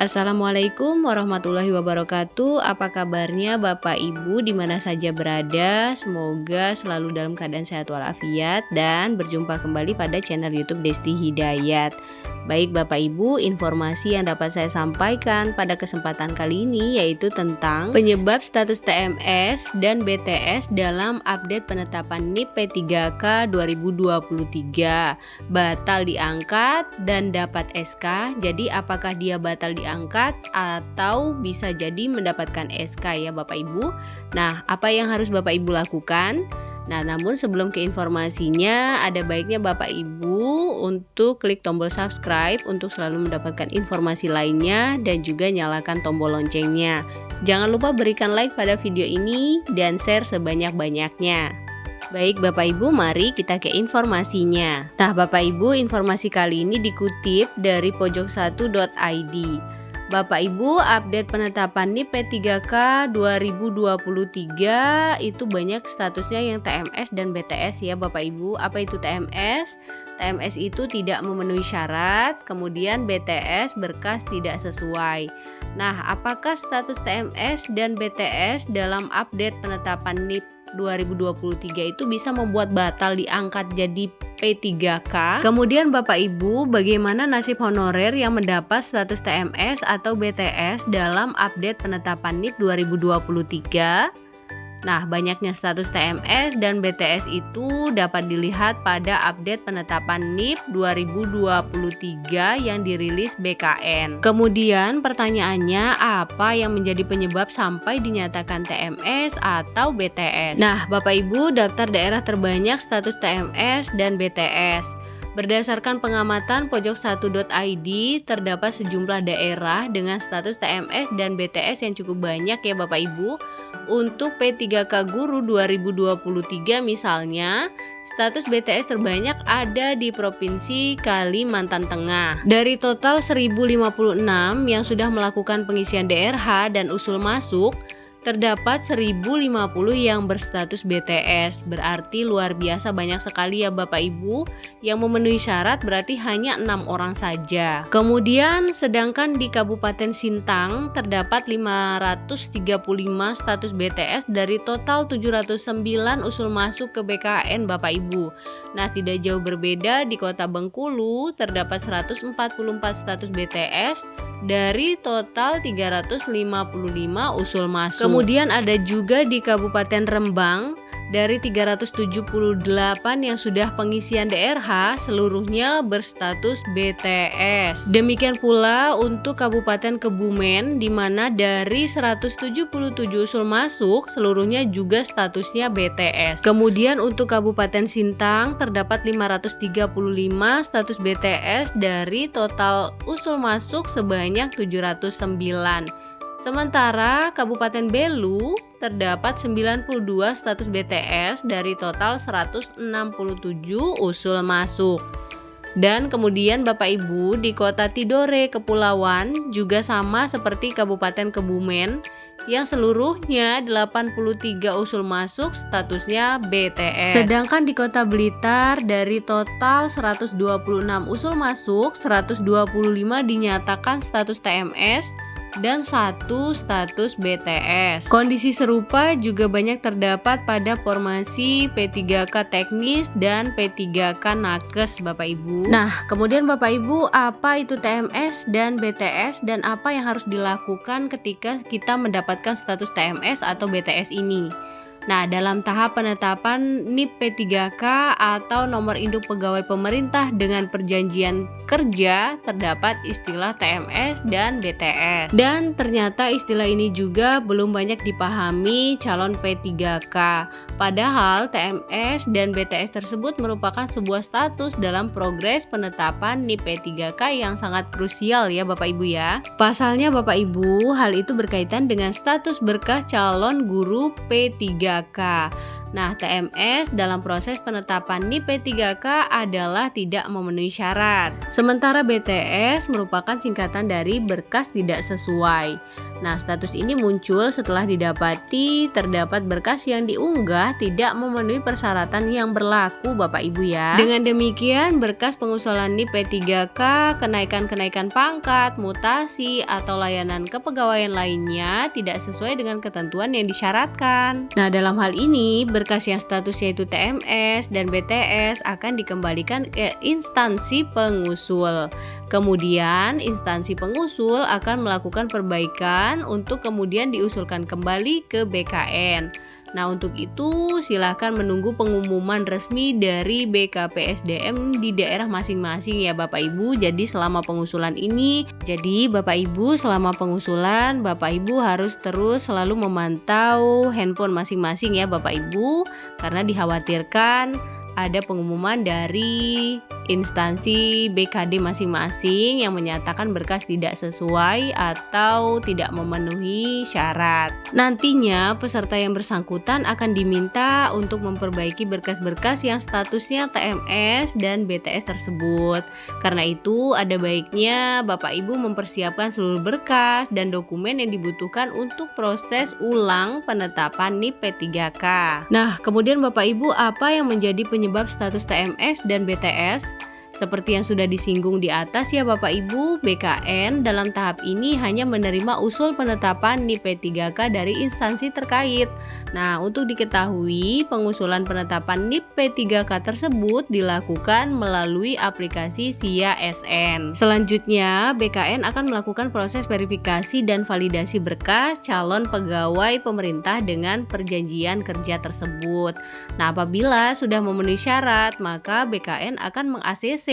Assalamualaikum warahmatullahi wabarakatuh. Apa kabarnya Bapak Ibu di mana saja berada? Semoga selalu dalam keadaan sehat walafiat dan berjumpa kembali pada channel YouTube Desti Hidayat. Baik Bapak Ibu, informasi yang dapat saya sampaikan pada kesempatan kali ini yaitu tentang penyebab status TMS dan BTS dalam update penetapan NIP P3K 2023. Batal diangkat dan dapat SK. Jadi apakah dia batal diangkat atau bisa jadi mendapatkan SK ya Bapak Ibu? Nah, apa yang harus Bapak Ibu lakukan? Nah, namun sebelum ke informasinya, ada baiknya Bapak Ibu untuk klik tombol subscribe untuk selalu mendapatkan informasi lainnya dan juga nyalakan tombol loncengnya. Jangan lupa berikan like pada video ini dan share sebanyak-banyaknya. Baik Bapak Ibu, mari kita ke informasinya. Nah Bapak Ibu, informasi kali ini dikutip dari pojok1.id. Bapak Ibu, update penetapan NIP P3K 2023 itu banyak statusnya yang TMS dan BTS ya Bapak Ibu. Apa itu TMS? TMS itu tidak memenuhi syarat, kemudian BTS berkas tidak sesuai. Nah, apakah status TMS dan BTS dalam update penetapan NIP 2023 itu bisa membuat batal diangkat jadi P3K? Kemudian Bapak Ibu, bagaimana nasib honorer yang mendapat status TMS atau BTS dalam update penetapan NIP 2023? Nah, banyaknya status TMS dan BTS itu dapat dilihat pada update penetapan NIP 2023 yang dirilis BKN. Kemudian pertanyaannya, apa yang menjadi penyebab sampai dinyatakan TMS atau BTS? Nah, Bapak Ibu, daftar daerah terbanyak status TMS dan BTS. Berdasarkan pengamatan pojok1.id, terdapat sejumlah daerah dengan status TMS dan BTS yang cukup banyak ya Bapak Ibu. Untuk P3K Guru 2023 misalnya, status BTS terbanyak ada di Provinsi Kalimantan Tengah. Dari total 1056 yang sudah melakukan pengisian DRH dan usul masuk, terdapat 1050 yang berstatus BTS. Berarti luar biasa banyak sekali ya Bapak Ibu. Yang memenuhi syarat berarti hanya 6 orang saja. Kemudian sedangkan di Kabupaten Sintang terdapat 535 status BTS dari total 709 usul masuk ke BKN Bapak Ibu. Nah, tidak jauh berbeda di Kota Bengkulu terdapat 144 status BTS dari total 355 usul masuk. Kemudian ada juga di Kabupaten Rembang dari 378 yang sudah pengisian DRH seluruhnya berstatus BTS. Demikian pula untuk Kabupaten Kebumen di mana dari 177 usul masuk seluruhnya juga statusnya BTS. Kemudian untuk Kabupaten Sintang terdapat 535 status BTS dari total usul masuk sebanyak 709. Sementara Kabupaten Belu terdapat 92 status BTS dari total 167 usul masuk. Dan kemudian Bapak Ibu di Kota Tidore Kepulauan juga sama seperti Kabupaten Kebumen yang seluruhnya 83 usul masuk statusnya BTS. Sedangkan di Kota Blitar dari total 126 usul masuk, 125 dinyatakan status TMS dan 1 status BTS. Kondisi serupa juga banyak terdapat pada formasi P3K teknis dan P3K nakes Bapak Ibu. Nah, kemudian Bapak Ibu, apa itu TMS dan BTS dan apa yang harus dilakukan ketika kita mendapatkan status TMS atau BTS ini? Nah, dalam tahap penetapan NIP P3K atau nomor induk pegawai pemerintah dengan perjanjian kerja terdapat istilah TMS dan BTS. Dan ternyata istilah ini juga belum banyak dipahami calon P3K. Padahal TMS dan BTS tersebut merupakan sebuah status dalam progres penetapan NIP P3K yang sangat krusial ya Bapak Ibu ya. Pasalnya Bapak Ibu, hal itu berkaitan dengan status berkas calon guru P3K. Nah, TMS dalam proses penetapan NIP P3K adalah tidak memenuhi syarat. Sementara BTS merupakan singkatan dari berkas tidak sesuai. Nah, status ini muncul setelah didapati terdapat berkas yang diunggah tidak memenuhi persyaratan yang berlaku Bapak Ibu ya. Dengan demikian, berkas pengusulan NIP P3K, kenaikan-kenaikan pangkat, mutasi, atau layanan kepegawaian lainnya tidak sesuai dengan ketentuan yang disyaratkan. Nah, dalam hal ini, berkas yang statusnya itu TMS dan BTS akan dikembalikan ke instansi pengusul. Kemudian, instansi pengusul akan melakukan perbaikan untuk kemudian diusulkan kembali ke BKN. Nah, untuk itu silakan menunggu pengumuman resmi dari BKPSDM di daerah masing-masing ya Bapak Ibu. Jadi selama pengusulan ini, Bapak Ibu harus terus selalu memantau handphone masing-masing ya Bapak Ibu, karena dikhawatirkan ada pengumuman dari instansi BKD masing-masing yang menyatakan berkas tidak sesuai atau tidak memenuhi syarat. Nantinya peserta yang bersangkutan akan diminta untuk memperbaiki berkas-berkas yang statusnya TMS dan BTS tersebut. Karena itu ada baiknya Bapak Ibu mempersiapkan seluruh berkas dan dokumen yang dibutuhkan untuk proses ulang penetapan NIP P3K. Nah, kemudian Bapak Ibu, apa yang menjadi penyebab status TMS dan BTS? Seperti yang sudah disinggung di atas ya Bapak Ibu, BKN dalam tahap ini hanya menerima usul penetapan NIP P3K dari instansi terkait. Nah, untuk diketahui, pengusulan penetapan NIP P3K tersebut dilakukan melalui aplikasi SIA SN. Selanjutnya, BKN akan melakukan proses verifikasi dan validasi berkas calon pegawai pemerintah dengan perjanjian kerja tersebut. Nah, apabila sudah memenuhi syarat, maka BKN akan meng-ACC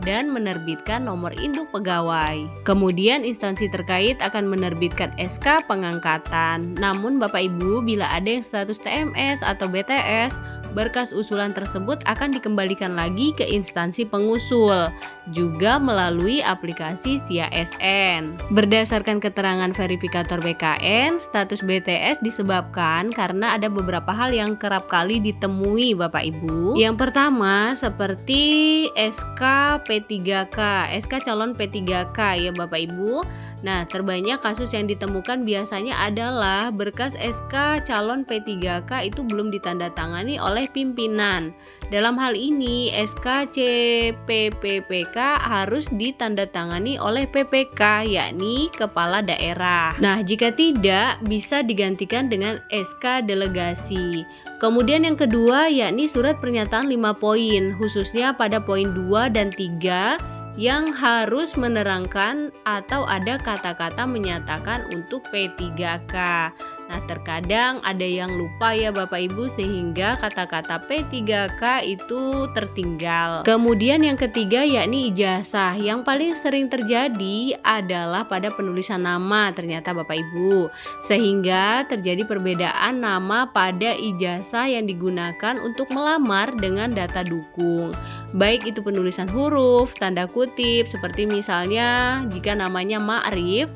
dan menerbitkan nomor induk pegawai. Kemudian instansi terkait akan menerbitkan SK pengangkatan. Namun Bapak Ibu, bila ada yang status TMS atau BTS, berkas usulan tersebut akan dikembalikan lagi ke instansi pengusul, juga melalui aplikasi SIA SN. Berdasarkan keterangan verifikator BKN, status BTS disebabkan karena ada beberapa hal yang kerap kali ditemui Bapak Ibu. Yang pertama, seperti SK P3K, SK calon P3K ya Bapak Ibu. Nah, terbanyak kasus yang ditemukan biasanya adalah berkas SK calon P3K itu belum ditandatangani oleh pimpinan. Dalam hal ini, SK CPPPK harus ditandatangani oleh PPK, yakni Kepala Daerah. Nah, jika tidak, bisa digantikan dengan SK delegasi. Kemudian yang kedua, yakni surat pernyataan 5 poin, khususnya pada poin 2 dan 3, yang harus menerangkan atau ada kata-kata menyatakan untuk P3K. Nah, terkadang ada yang lupa ya Bapak Ibu, sehingga kata-kata P3K itu tertinggal. Kemudian yang ketiga yakni ijazah. Yang paling sering terjadi adalah pada penulisan nama ternyata Bapak Ibu, sehingga terjadi perbedaan nama pada ijazah yang digunakan untuk melamar dengan data dukung, baik itu penulisan huruf, tanda kutip, seperti misalnya jika namanya Ma'rif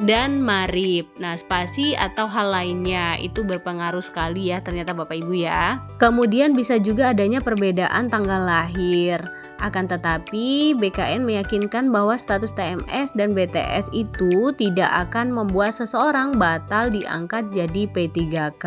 dan Marip. Nah, spasi atau hal lainnya itu berpengaruh sekali ya ternyata Bapak Ibu ya. Kemudian bisa juga adanya perbedaan tanggal lahir. Akan tetapi BKN meyakinkan bahwa status TMS dan BTS itu tidak akan membuat seseorang batal diangkat jadi P3K.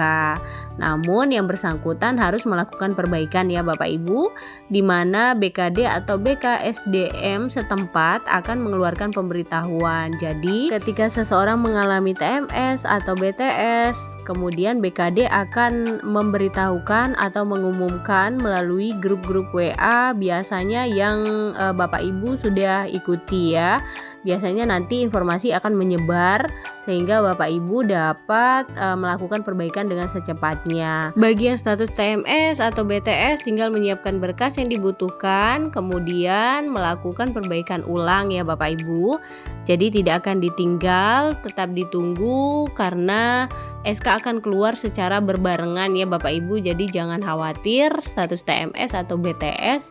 Namun yang bersangkutan harus melakukan perbaikan ya Bapak Ibu, di mana BKD atau BKSDM setempat akan mengeluarkan pemberitahuan. Jadi ketika seseorang mengalami TMS atau BTS, kemudian BKD akan memberitahukan atau mengumumkan melalui grup-grup WA biasanya yang Bapak Ibu sudah ikuti ya. Biasanya nanti informasi akan menyebar sehingga Bapak Ibu dapat melakukan perbaikan dengan secepatnya. Bagi yang status TMS atau BTS tinggal menyiapkan berkas yang dibutuhkan, kemudian melakukan perbaikan ulang ya Bapak Ibu. Jadi tidak akan ditinggal, tetap ditunggu karena SK akan keluar secara berbarengan ya Bapak Ibu. Jadi jangan khawatir status TMS atau BTS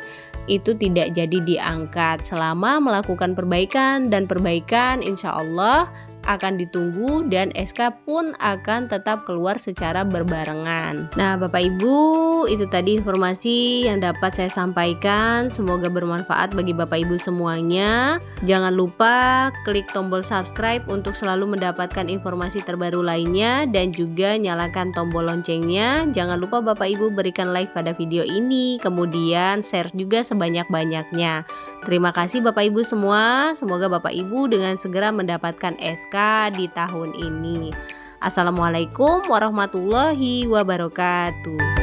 itu tidak jadi diangkat selama melakukan perbaikan, dan perbaikan insya Allah akan ditunggu dan SK pun akan tetap keluar secara berbarengan. Nah, Bapak Ibu, itu tadi informasi yang dapat saya sampaikan. Semoga bermanfaat bagi Bapak Ibu semuanya. Jangan lupa klik tombol subscribe untuk selalu mendapatkan informasi terbaru lainnya dan juga nyalakan tombol loncengnya. Jangan lupa Bapak Ibu berikan like pada video ini, kemudian share juga sebanyak-banyaknya. Terima kasih Bapak Ibu semua. Semoga Bapak Ibu dengan segera mendapatkan SK di tahun ini. Assalamualaikum warahmatullahi wabarakatuh.